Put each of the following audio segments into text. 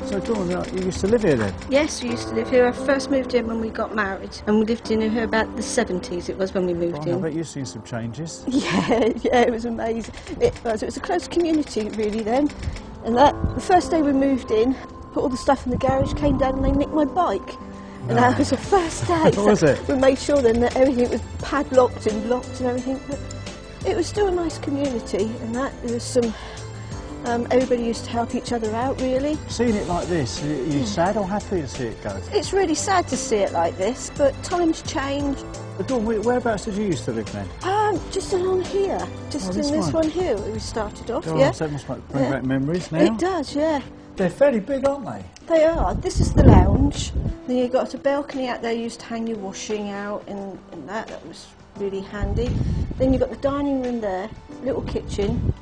So Dawn, you used to live here then? Yes, we used to live here. I first moved in when we got married, and we lived in here about the 70s. It was when we moved in. I bet you've seen some changes. Yeah, it was amazing. It was a close community really then. And the first day we moved in, put all the stuff in the garage, came down and they nicked my bike. And that was the first day. What was it? We made sure then that everything was padlocked and locked and everything. But it was still a nice community, and there was some. Everybody used to help each other out, really. Seeing it like this, are you sad or happy to see it go? It's really sad to see it like this, but times change. Dawn, whereabouts did you used to live then? Just along here, just in this one here where we started off. God, yeah. So it must bring back memories now. It does, yeah. They're fairly big, aren't they? They are. This is the lounge. Then you've got a balcony out there you used to hang your washing out and that was really handy. Then you've got the dining room there, little kitchen,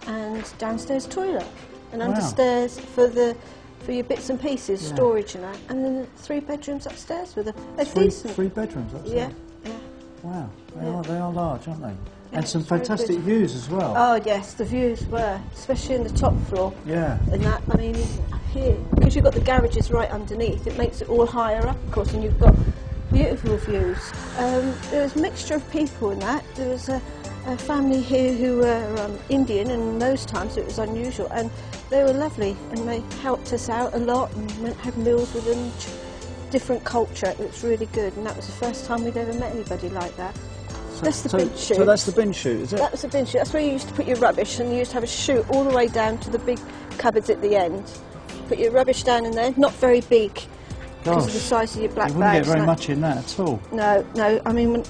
and downstairs toilet, and understairs for your bits and pieces, storage and that, and then 3 bedrooms upstairs with a decent. 3 bedrooms upstairs? Yeah. Wow, they are large, aren't they? And some fantastic views as well. Oh yes, the views were, especially in the top floor. Yeah. And that, I mean, here, because you've got the garages right underneath, it makes it all higher up, of course, and you've got beautiful views. There was a mixture of people in that. There was a family here who were Indian, and in those times it was unusual, and they were lovely, and they helped us out a lot and went had meals with them. Different culture, it was really good, and that was the first time we'd ever met anybody like that. That's the bin chute. So that's the bin chute, is it? That was the bin chute. That's where you used to put your rubbish, and you used to have a chute all the way down to the big cupboards at the end. Put your rubbish down in there, not very big because of the size of your black bags. You wouldn't get very much in that at all. No, I mean, when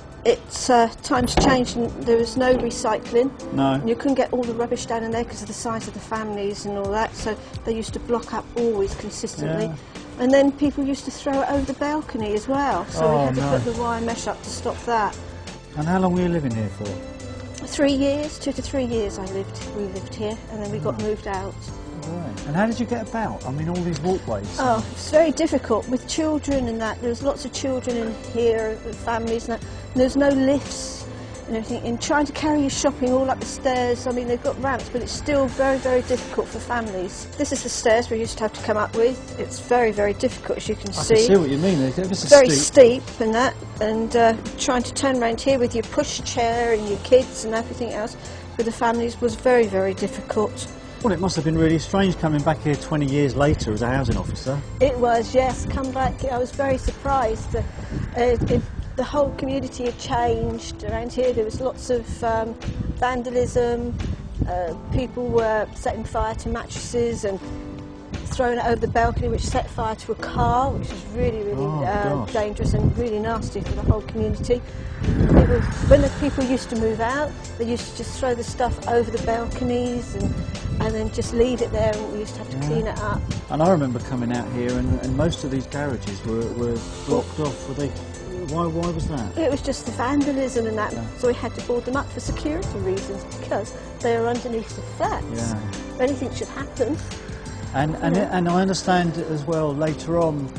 times changed and there was no recycling. No. And you couldn't get all the rubbish down in there because of the size of the families and all that, so they used to block up always consistently. Yeah. And then people used to throw it over the balcony as well, so we had to put the wire mesh up to stop that. And how long were you living here for? 3 years, 2 to 3 years we lived here, and then we got moved out. Right. And how did you get about? I mean, all these walkways. Oh, it's very difficult with children and that. There's lots of children in here, families and that. And there's no lifts and everything. And trying to carry your shopping all up the stairs, I mean, they've got ramps, but it's still very, very difficult for families. This is the stairs we used to have to come up with. It's very, very difficult, as you can see. I can see what you mean. It's very steep and that. And trying to turn around here with your push chair and your kids and everything else with the families was very, very difficult. Well, it must have been really strange coming back here 20 years later as a housing officer. It was, yes. Come back, I was very surprised. The whole community had changed around here. There was lots of vandalism. People were setting fire to mattresses and throwing it over the balcony, which set fire to a car, which was really, really dangerous and really nasty for the whole community. When the people used to move out, they used to just throw the stuff over the balconies and then just leave it there, and we used to have to clean it up. And I remember coming out here, and most of these garages were blocked off. Were they? Why was that? It was just the vandalism and that, so we had to board them up for security reasons because they are underneath the flats. Yeah. If anything should happen. And I understand as well later on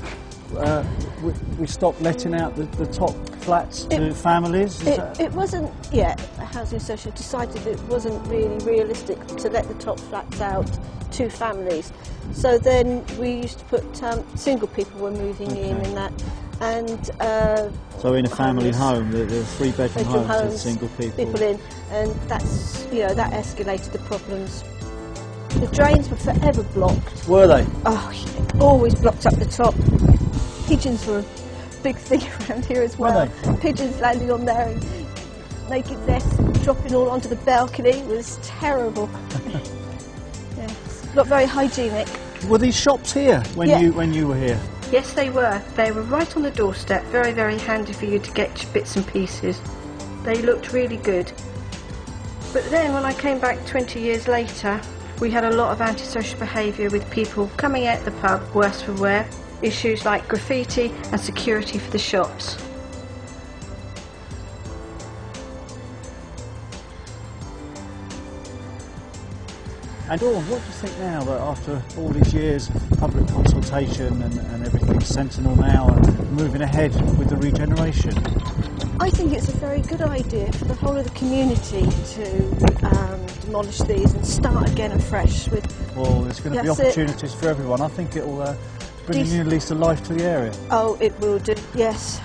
we stopped letting out the top flats to families. It wasn't yet. The housing association decided it wasn't really realistic to let the top flats out to families. So then we used to put single people were moving in and that. And so in a family home, the 3-bedroom homes with single people in, and that's that escalated the problems. The drains were forever blocked. Were they? Oh, yeah, always blocked up the top. Pigeons were a big thing around here as well. Were they? Pigeons landing on there and naked nests dropping all onto the balcony. It was terrible. Not very hygienic. Were these shops here when you were here? Yes, they were. They were right on the doorstep. Very, very handy for you to get your bits and pieces. They looked really good. But then when I came back 20 years later, we had a lot of antisocial behaviour with people coming out the pub, worse for wear, issues like graffiti and security for the shops. And Dawn, what do you think now that after all these years of public consultation and everything, Sentinel now and moving ahead with the regeneration? I think it's a very good idea for the whole of the community to demolish these and start again afresh with. Well, there's going to be opportunities for everyone. I think it will bring a new lease of life to the area. Oh, it will do, yes.